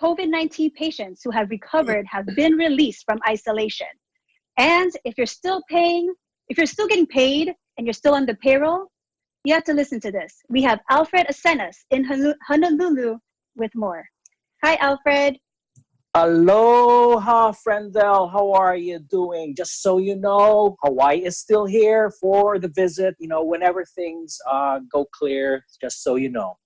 COVID-19 patients who have recovered have been released from isolation. And if you're still getting paid and you're still on the payroll, you have to listen to this. We have Alfred Asenas in Honolulu with more. Hi, Alfred. Aloha, Friendel. How are you doing? Just so you know, Hawaii is still here for the visit, whenever things go clear, just so you know.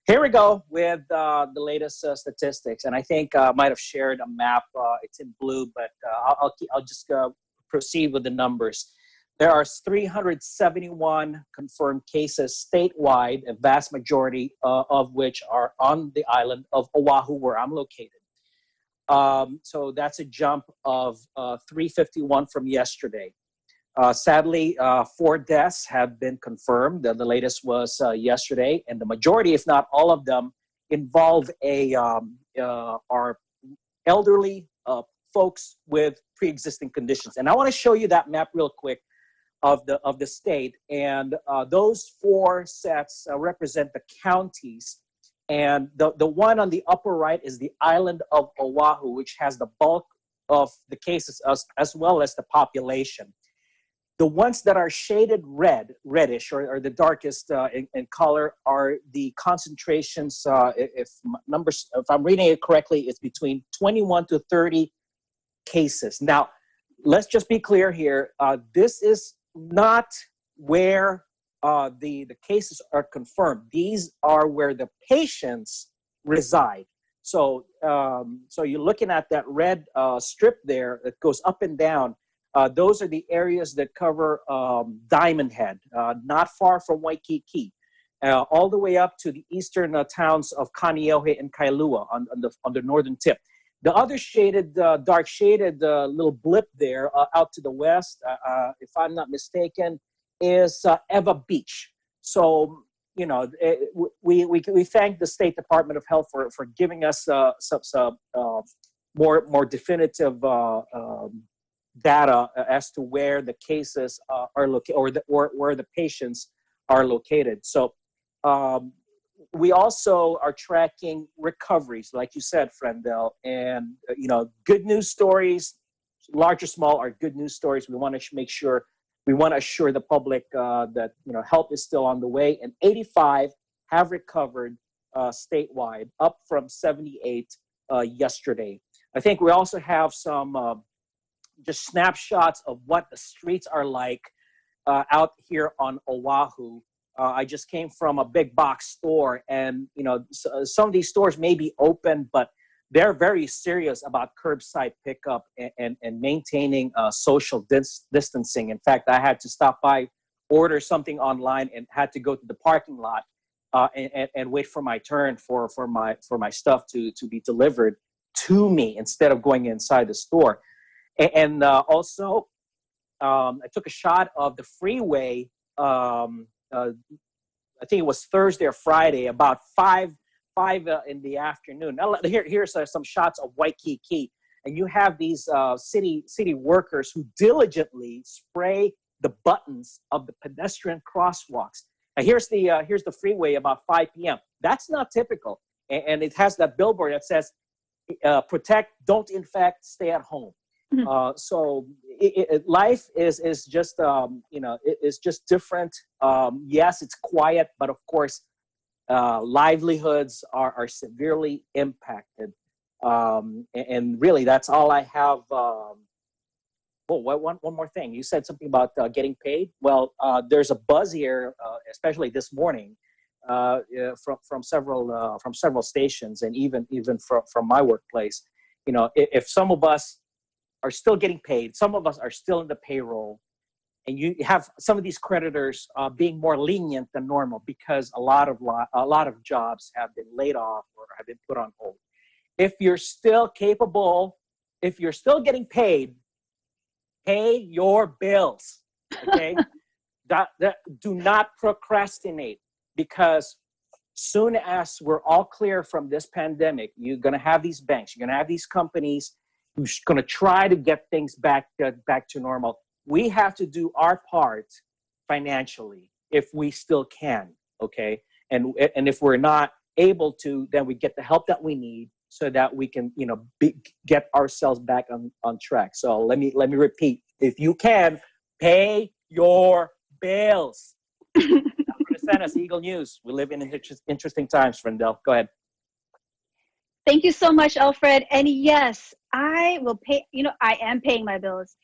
Here we go with the latest statistics. And I think I might have shared a map. It's in blue, but I'll just proceed with the numbers. There are 371 confirmed cases statewide, a vast majority of which are on the island of Oahu, where I'm located. So that's a jump of 351 from yesterday. Sadly, 4 deaths have been confirmed. The latest was yesterday, and the majority, if not all of them, involve our elderly folks with pre-existing conditions. And I want to show you that map real quick of the state, and those 4 sets represent the counties, and the one on the upper right is the island of Oahu, which has the bulk of the cases as well as the population. The ones that are shaded reddish or the darkest in color are the concentrations. If I'm reading it correctly, it's between 21 to 30 cases. Now, let's just be clear here. This is not where the cases are confirmed. These are where the patients reside. So you're looking at that red strip there that goes up and down. Those are the areas that cover Diamond Head, not far from Waikiki, all the way up to the eastern towns of Kaneohe and Kailua on the northern tip. The other shaded, dark shaded little blip there out to the west, if I'm not mistaken, is Ewa Beach. So, we thank the State Department of Health for giving us some more definitive data as to where the cases are located, or where the patients are located. So we also are tracking recoveries, like you said, Friendel, and good news stories, large or small, are good news stories. We want to assure the public that help is still on the way, and 85 have recovered statewide, up from 78 yesterday. I think we also have some just snapshots of what the streets are like out here on Oahu. I just came from a big box store, and some of these stores may be open, but they're very serious about curbside pickup and maintaining social distancing. In fact, I had to stop by, order something online, and had to go to the parking lot and wait for my turn for my stuff to be delivered to me instead of going inside the store. And also, I took a shot of the freeway. I think it was Thursday or Friday, about 5 in the afternoon. Now, here's some shots of Waikiki, and you have these city workers who diligently spray the buttons of the pedestrian crosswalks. Now, here's the freeway about 5 p.m. That's not typical, and it has that billboard that says, "Protect, don't infect, stay at home." So life is just it's just different. Yes, it's quiet, but of course, livelihoods are severely impacted. And really, that's all I have. One more thing. You said something about getting paid. Well, there's a buzz here, especially this morning, from several stations, and even from my workplace. If some of us are still getting paid, some of us are still in the payroll, and you have some of these creditors being more lenient than normal because a lot of jobs have been laid off or have been put on hold. If you're still capable, if you're still getting paid, pay your bills. Okay, do not procrastinate, because soon as we're all clear from this pandemic, you're going to have these banks, you're going to have these companies who's going to try to get things back to normal. We have to do our part financially if we still can, okay? And if we're not, able to, then we get the help that we need so that we can, get ourselves back on track. So let me repeat: if you can, pay your bills. I'm going to send us Eagle News. We live in interesting times, Frindel. Go ahead. Thank you so much, Alfred. And yes, I will pay, I am paying my bills.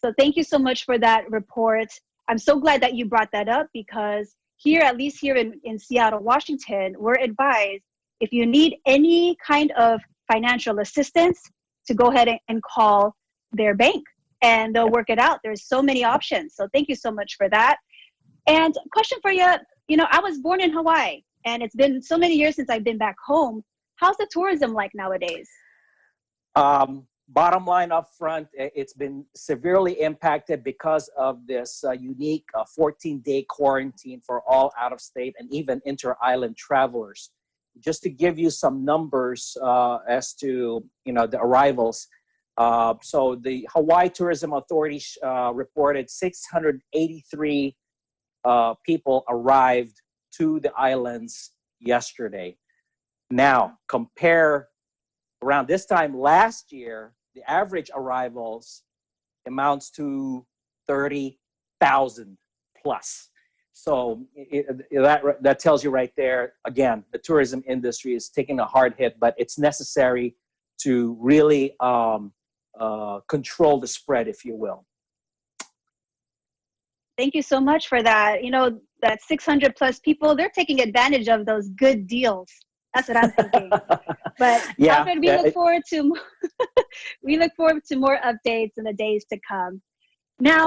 So thank you so much for that report. I'm so glad that you brought that up, because here, at least here in Seattle, Washington, we're advised if you need any kind of financial assistance to go ahead and call their bank and they'll work it out. There's so many options. So thank you so much for that. And question for you, I was born in Hawaii and it's been so many years since I've been back home. How's the tourism like nowadays? Bottom line up front, it's been severely impacted because of this unique 14-day quarantine for all out-of-state and even inter-island travelers. Just to give you some numbers as to the arrivals. So the Hawaii Tourism Authority reported 683 people arrived to the islands yesterday. Now, compare around this time last year, the average arrivals amounts to 30,000 plus. So that tells you right there, again, the tourism industry is taking a hard hit, but it's necessary to really control the spread, if you will. Thank you so much for that. That 600 plus people, they're taking advantage of those good deals. That's what I'm thinking. But yeah, Alfred, we look forward to more updates in the days to come. Now,